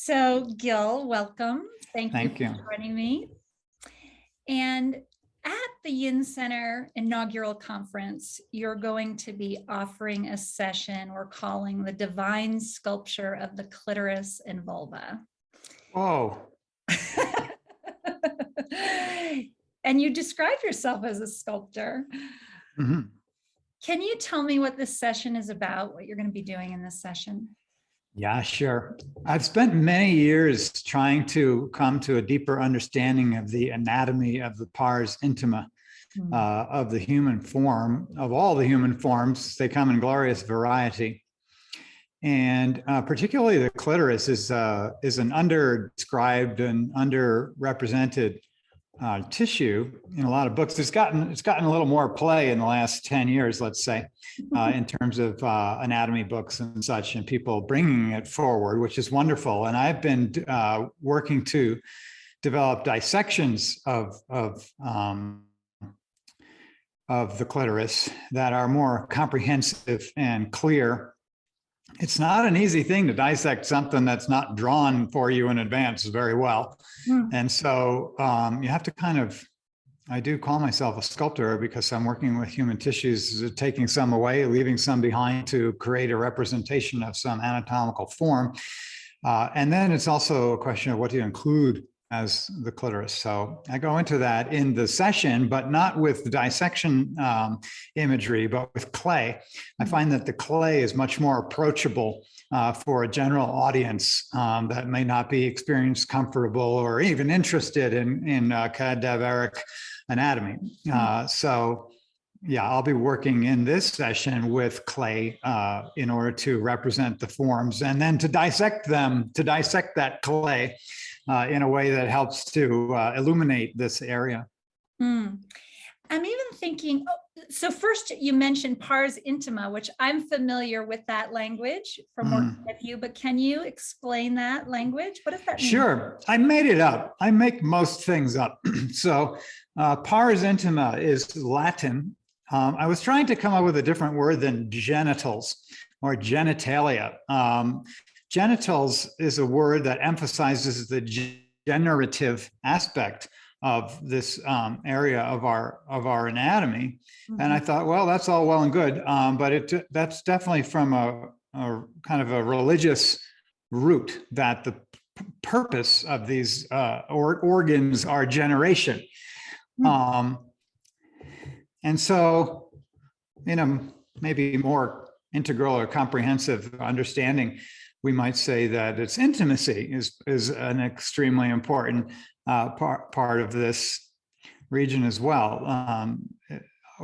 So, Gil, welcome. Thank you Thank you. for joining me. And at the Yin Center Inaugural Conference, you're going to be offering a session we're calling the Divine Sculpture of the Clitoris and Vulva. Whoa. And you describe yourself as a sculptor. Mm-hmm. Can you tell me what this session is about, what you're going to be doing in this session? Yeah, sure. I've spent many years trying to come to a deeper understanding of the anatomy of the pars intima of the human form, of all the human forms. They come in glorious variety. And particularly the clitoris is an underdescribed and underrepresented tissue in a lot of books. It's gotten a little more play in the last 10 years, let's say, in terms of anatomy books and such, and people bringing it forward, which is wonderful. And I've been working to develop dissections of the clitoris that are more comprehensive and clear. It's not an easy thing to dissect something that's not drawn for you in advance very well. And so you have to kind of, I do call myself a sculptor because I'm working with human tissues, taking some away, leaving some behind to create a representation of some anatomical form. And then it's also a question of what do you include as the clitoris. So I go into that in the session, but not with the dissection imagery, but with clay. I find that the clay is much more approachable for a general audience that may not be experienced comfortable or even interested in cadaveric anatomy. So yeah, I'll be working in this session with clay in order to represent the forms and then to dissect them, to dissect that clay in a way that helps to illuminate this area. I'm even thinking, so first you mentioned pars intima, which I'm familiar with that language from working with you, but can you explain that language? What does that mean? Sure, I made it up. I make most things up. So pars intima is Latin. I was trying to come up with a different word than genitals or genitalia. Genitals is a word that emphasizes the generative aspect of this area of our anatomy. And I thought, well, that's all well and good, but that's definitely from a kind of a religious root, that the purpose of these organs are generation. And so, in a maybe more integral or comprehensive understanding, we might say that its intimacy is an extremely important part of this region as well.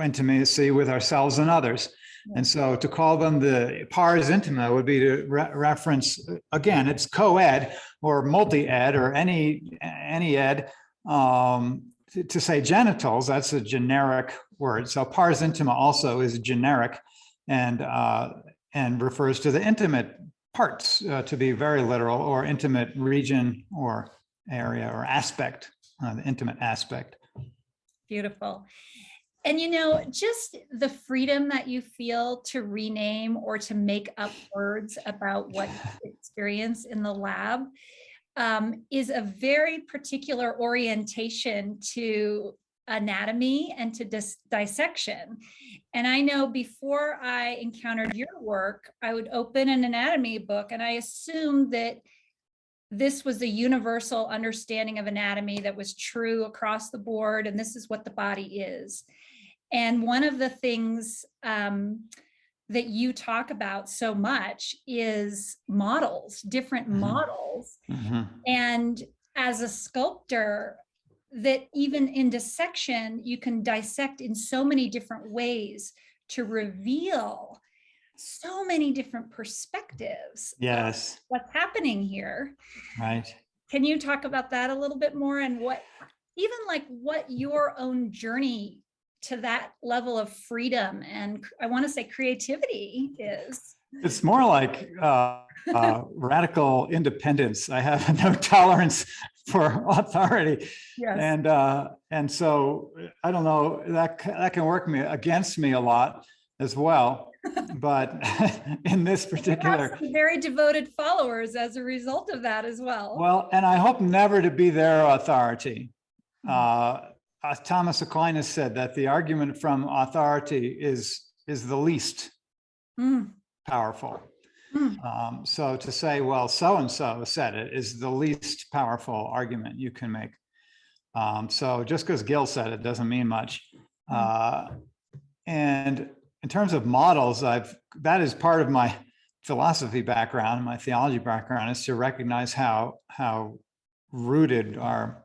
Intimacy with ourselves and others. And so to call them the pars intima would be to reference, again, it's co-ed or multi-ed or any ed. To say genitals, that's a generic word. So pars intima also is generic and refers to the intimate parts, to be very literal, or intimate region or area or aspect, the intimate aspect. Beautiful. And you know, just the freedom that you feel to rename or to make up words about what you experience in the lab is a very particular orientation to anatomy and to dissection. And I know before I encountered your work, I would open an anatomy book and I assumed that this was a universal understanding of anatomy that was true across the board, and this is what the body is. And one of the things that you talk about so much is models, different models. And as a sculptor, that even in dissection, you can dissect in so many different ways to reveal so many different perspectives. Yes. What's happening here. Right. Can you talk about that a little bit more, and what your own journey to that level of freedom and, I want to say, creativity is? It's more like radical independence. I have no tolerance for authority. Yes. And so I don't know, that can work against me a lot. as well. But in this You have particular, some very devoted followers as a result of that as well. well, and I hope never to be their authority. Thomas Aquinas said that the argument from authority is the least powerful. So to say, well, so-and-so said it, is the least powerful argument you can make. So just because Gil said it doesn't mean much. And in terms of models, that is part of my philosophy background, my theology background, is to recognize how rooted our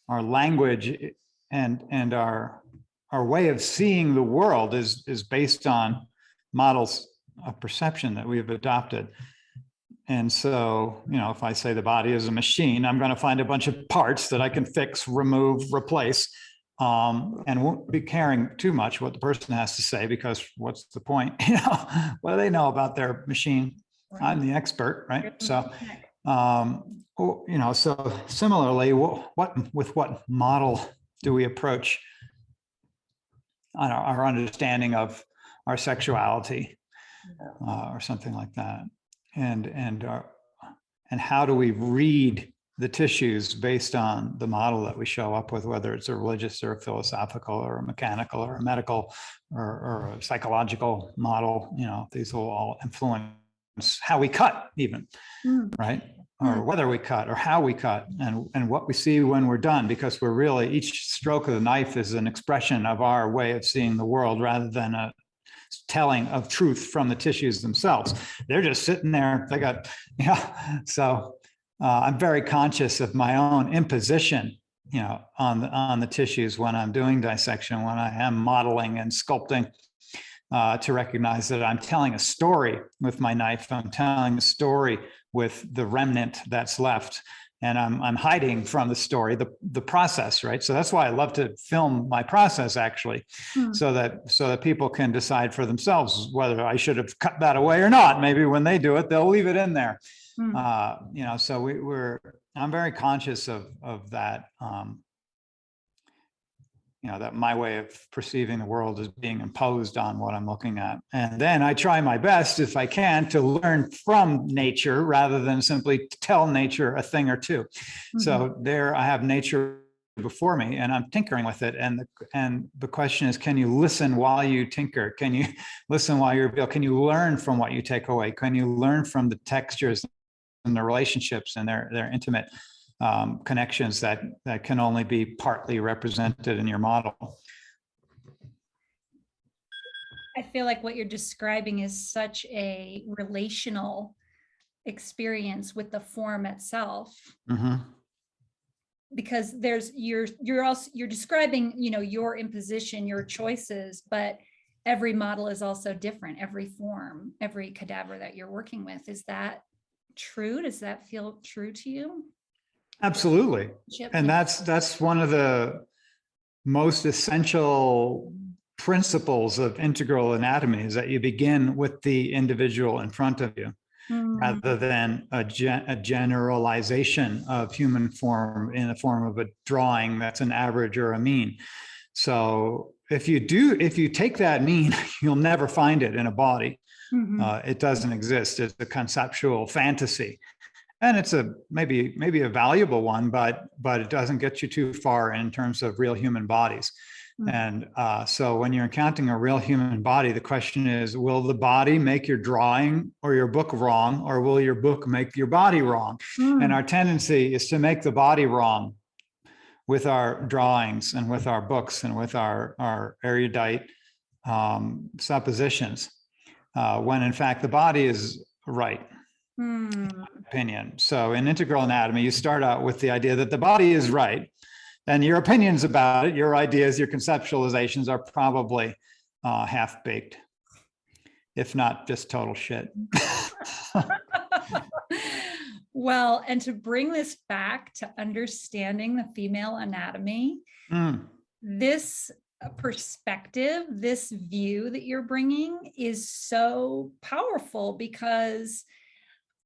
language and our way of seeing the world is based on models of perception that we have adopted. And so, if I say the body is a machine, I'm going to find a bunch of parts that I can fix, remove, replace, and won't be caring too much what the person has to say, because what's the point? What do they know about their machine? I'm the expert, right? So, so similarly, what model do we approach on our understanding of our sexuality, or something like that? And how do we read the tissues based on the model that we show up with, whether it's a religious or a philosophical or a mechanical or a medical or a psychological model? These will all influence how we cut, even, right? Or whether we cut, or how we cut, and what we see when we're done, because we're really, each stroke of the knife is an expression of our way of seeing the world, rather than a telling of truth from the tissues themselves. They're just sitting there. They got, so I'm very conscious of my own imposition, on the tissues when I'm doing dissection, when I am modeling and sculpting, to recognize that I'm telling a story with my knife. I'm telling a story with the remnant that's left. And I'm hiding from the story, the process, right? So that's why I love to film my process, actually, so that people can decide for themselves whether I should have cut that away or not. Maybe when they do it, they'll leave it in there. So I'm very conscious of that. That my way of perceiving the world is being imposed on what I'm looking at. And then I try my best, if I can, to learn from nature rather than simply tell nature a thing or two. So there I have nature before me and I'm tinkering with it. And the question is, can you listen while you tinker? Can you listen while you reveal? Can you learn from what you take away? Can you learn from the textures and the relationships and their intimate connections that can only be partly represented in your model? I feel like what you're describing is such a relational experience with the form itself. Because you're describing, your imposition, your choices, but every model is also different. Every form, every cadaver that you're working with. Is that true? Does that feel true to you? Absolutely. And that's one of the most essential principles of integral anatomy, is that you begin with the individual in front of you, rather than a generalization of human form in the form of a drawing that's an average or a mean. So if you take that mean, you'll never find it in a body. It doesn't exist. It's a conceptual fantasy. And it's maybe a valuable one, but it doesn't get you too far in terms of real human bodies. And so when you're encountering a real human body, the question is, will the body make your drawing or your book wrong, or will your book make your body wrong? And our tendency is to make the body wrong with our drawings and with our books and with our erudite suppositions, when in fact the body is right. Opinion. So in integral anatomy, you start out with the idea that the body is right, and your opinions about it, your ideas, your conceptualizations are probably half-baked, if not just total shit. Well, and to bring this back to understanding the female anatomy, this perspective, this view that you're bringing is so powerful, because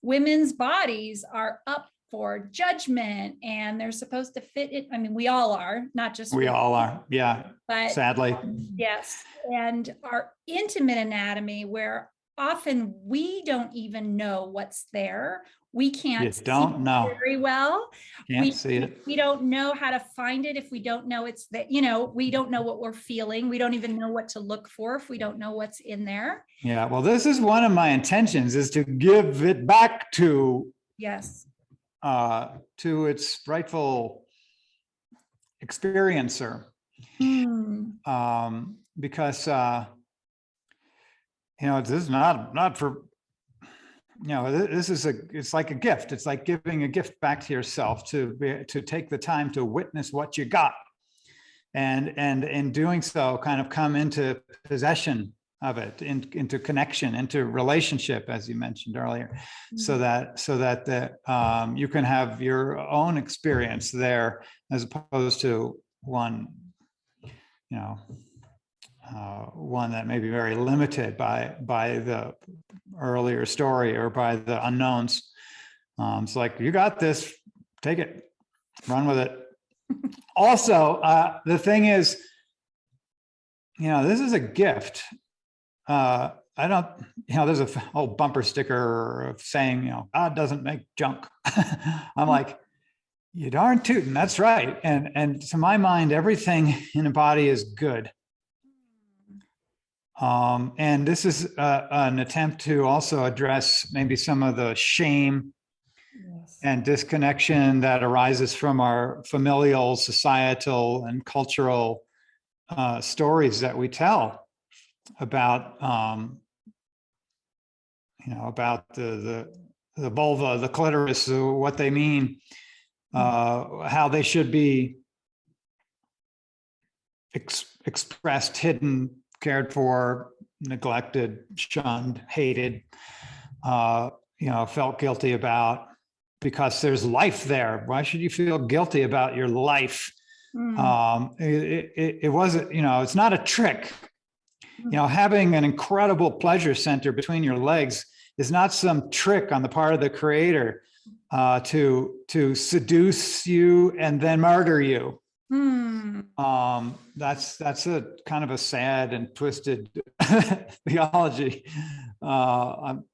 women's bodies are up for judgment, and they're supposed to fit it. I mean, we all are, not just We women, all are. Yeah. but Sadly. yes. And our intimate anatomy, where often we don't even know what's there. We can't You see don't it know. very well. Can't see it. We don't know how to find it if we don't know it's that, you know, we don't know what we're feeling. We don't even know what to look for if we don't know what's in there. Yeah. Well, this is one of my intentions, is to give it back to Yes. its rightful experiencer. Because you know, this is not for, you know, this is it's like a gift. It's like giving a gift back to yourself, to take the time to witness what you got, and in doing so, kind of come into possession of it, into connection, into relationship, as you mentioned earlier, so that you can have your own experience there, as opposed to one, you know, one that may be very limited by the earlier story or by the unknowns. It's like, you got this, take it, run with it. Also, the thing is, you know, this is a gift. I don't, you know, there's a whole bumper sticker of saying, you know, God doesn't make junk. I'm like, you darn tootin', that's right. And to my mind, everything in a body is good. And this is an attempt to also address maybe some of the shame and disconnection that arises from our familial, societal, and cultural stories that we tell about, you know, about the vulva, the clitoris, what they mean, how they should be expressed, hidden, cared for, neglected, shunned, hated, you know, felt guilty about, because there's life there. Why should you feel guilty about your life? It wasn't, you know, it's not a trick. You know, having an incredible pleasure center between your legs is not some trick on the part of the creator to seduce you and then murder you. That's a kind of a sad and twisted theology.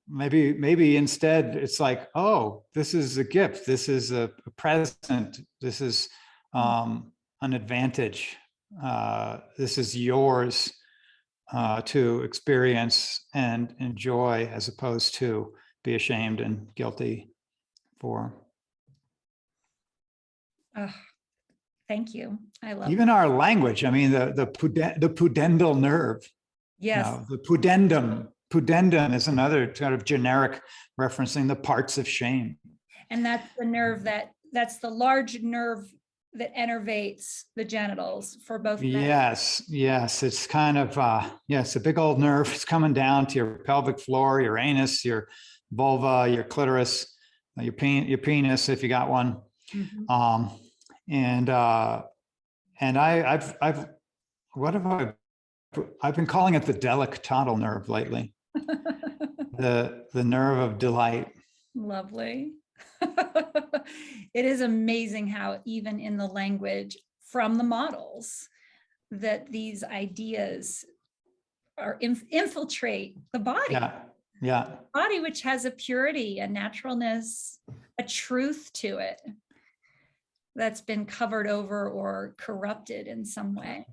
Maybe instead it's like, oh, this is a gift. This is a present. This is an advantage. This is yours to experience and enjoy, as opposed to be ashamed and guilty for. Thank you. I love even our language. I mean, the pudendal nerve. Yes. You know, the pudendum. Pudendum is another sort of generic referencing the parts of shame. And that's the nerve that's the large nerve that innervates the genitals for both men. Yes, it's kind of yes, a big old nerve. It's coming down to your pelvic floor, your anus, your vulva, your clitoris, your penis if you got one. And I've been calling it the delectatal nerve lately. the nerve of delight. Lovely. It is amazing how even in the language from the models that these ideas are infiltrate the body. Yeah. Body, which has a purity, a naturalness, a truth to it that's been covered over or corrupted in some way.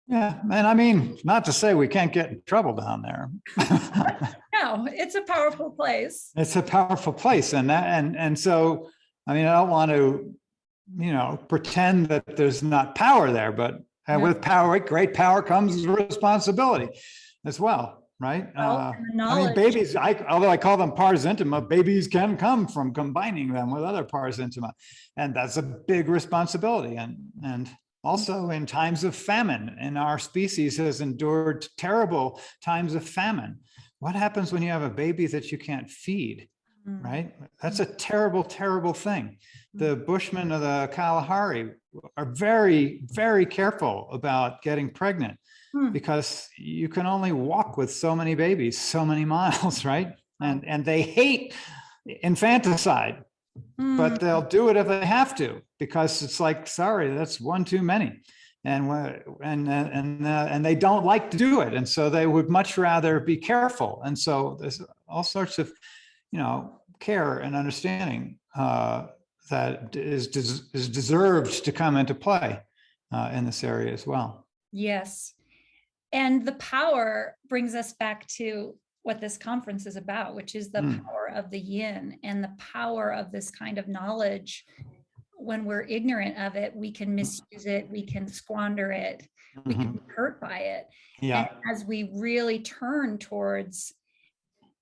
Yeah, and I mean, not to say we can't get in trouble down there. No, it's a powerful place. It's a powerful place, and so I mean, I don't want to, you know, pretend that there's not power there, but with power, great power comes responsibility as well, right? I mean, babies. Although I call them pars intima, babies can come from combining them with other pars intima, and that's a big responsibility. And also in times of famine, and our species has endured terrible times of famine. What happens when you have a baby that you can't feed, right? That's a terrible, terrible thing. The Bushmen of the Kalahari are very, very careful about getting pregnant because you can only walk with so many babies, so many miles, right? And they hate infanticide. but they'll do it if they have to, because it's like, sorry, that's one too many. And they don't like to do it. And so they would much rather be careful. And so there's all sorts of, care and understanding that is deserved to come into play in this area as well. Yes. And the power brings us back to what this conference is about, which is the power of the yin and the power of this kind of knowledge. When we're ignorant of it, we can misuse it, we can squander it, we can be hurt by it. Yeah. And as we really turn towards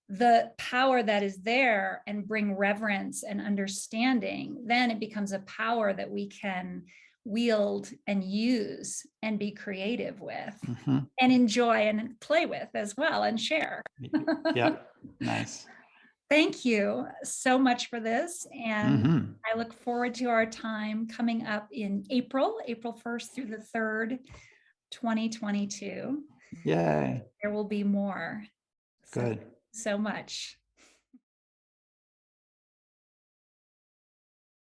the power that is there and bring reverence and understanding, then it becomes a power that we can wield and use and be creative with and enjoy and play with as well and share. Yeah, nice. Thank you so much for this. And I look forward to our time coming up in April 1st through the 3rd, 2022. Yay. There will be more. Good. So much.